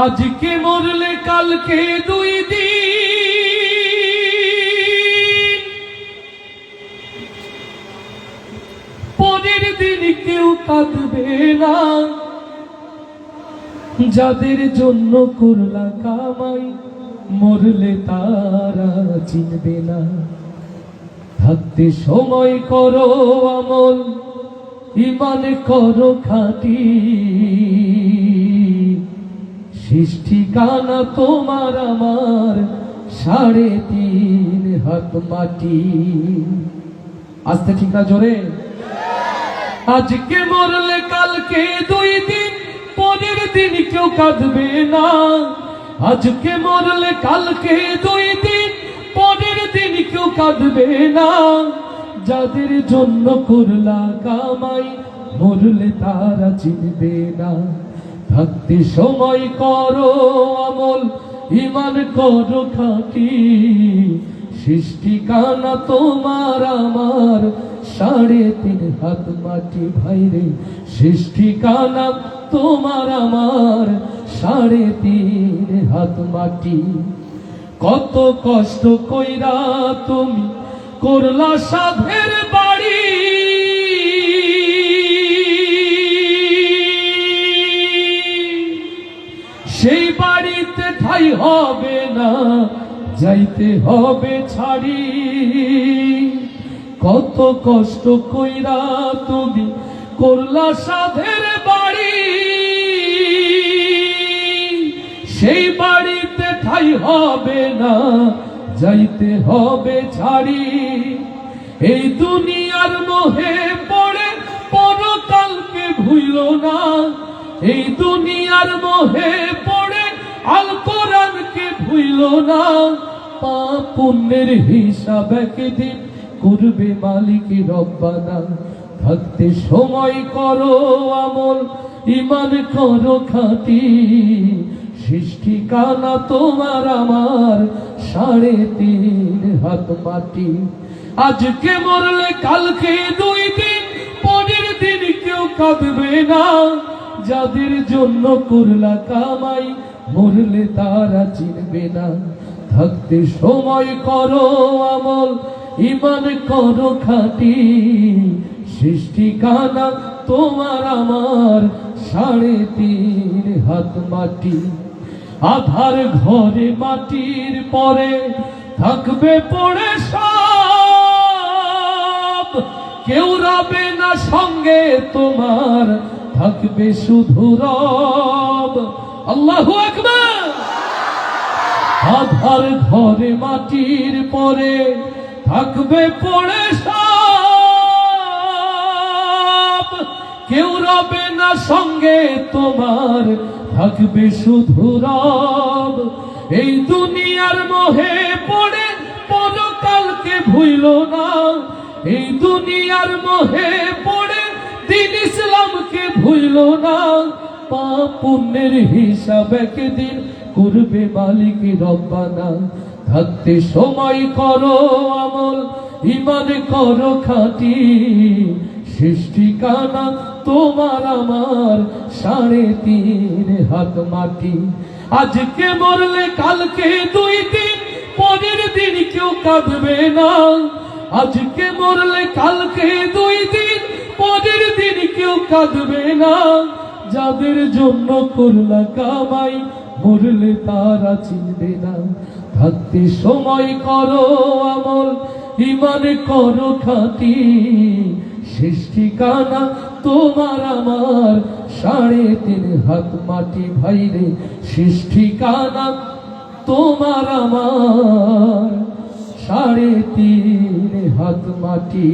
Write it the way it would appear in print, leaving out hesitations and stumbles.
আজকে মরলে কালকে দুই দিন, পরের দিন কেউ কাঁদবে না। যাদের জন্য করলা কামাই, মরলে তারা চিনবে না। থাকতে সময় করো আমল, ঈমান করো খাঁটি। শেষ ঠিকানা তোমার আমার 3.5 হাত মাটি। আস্তে ঠিক না জোরে? আজকে মরলে কালকে দুই দিন, পরের দিন কেউ কাঁদবে না। আজকে মরলে কালকে দুই দিন, পরের দিন কেউ কাঁদবে না। যাদের জন্য করলা কামাই, মরলে তারা চিনবে না। থাকতে সময় করো আমল, ঈমান করো খাঁটি। শেষ ঠিকানা তোমার আমার 3.5 হাত মাটি। ভাইরে শেষ ঠিকানা তোমার আমার 3.5 হাত মাটি। কত কষ্ট কইরা তুমি করলা সাধের বাড়ি, সেই বাড়িতে ঠাই হবে না, যাইতে হবে ছাড়ি। কত কষ্ট কইরা তুমি করলা সাধের বাড়ি, সেই বাড়িতে ঠাই হবে না, যাইতে হবে ছাড়ি। এই দুনিয়ার মোহে পড়ে পরকালকে ভুইলো না। এই দুনিয়ার মোহে পড়ে আল কোরআনকে ভুইলো না। পাপ পুণ্যের হিসাব একদিন করবে মালিক রব্বানা। থাকতে সময় করো আমল, ঈমান করো খাঁটি। শেষ ঠিকানা তোমার আমার 3.5 হাত মাটি। আজকে মরলে কালকে দুই দিন, পরের দিন কেউ কাঁদবে না। যাদের জন্য করলা কামাই, মরলে তারা চিনবে না। থাকতে সময় করো আমল, ঈমান করো খাঁটি। শেষ ঠিকানা তোমার আমার 3.5 হাত মাটি। আধার ঘরে মাটির পরে থাকবে পড়ে সব, কেউ রবে না সঙ্গে তোমার, থাকবে শুধু রব। আল্লাহু আকবার। আধার ঘরে মাটির পরে থাকবে পড়ে সব, কেউ রবে না সঙ্গে তোমার, থাকবে শুধু রব। এই দুনিয়ার মোহে পড়ে পরকালকে ভুইলো না। এই দুনিয়ার মোহে পড়ে দিন ইসলামকে ভুইলো না। পাপ পুণ্যের হিসাব একদিন করবে মালিক রব্বানা। থাকতে সময় করো আমল, ঈমান করো খাঁটি। শেষ ঠিকানা তোমার আমার 3.5 হাত মাটি। আজকে মরলে কালকে দুই দিন, পরের দিন কেউ কাঁদবে না। আজকে মরলে কালকে দুই দিন, পরের দিন কেউ কাঁদবে না। যাদের জন্য করলা কামাই, মরলে তারা চিনবে না। থাকতে সময় করো আমল, ঈমান করো খাঁটি। শেষ ঠিকানা তোমার আমার 3.5 হাত মাটি। ভাইরে শেষ ঠিকানা তোমার আমার 3.5 হাত মাটি।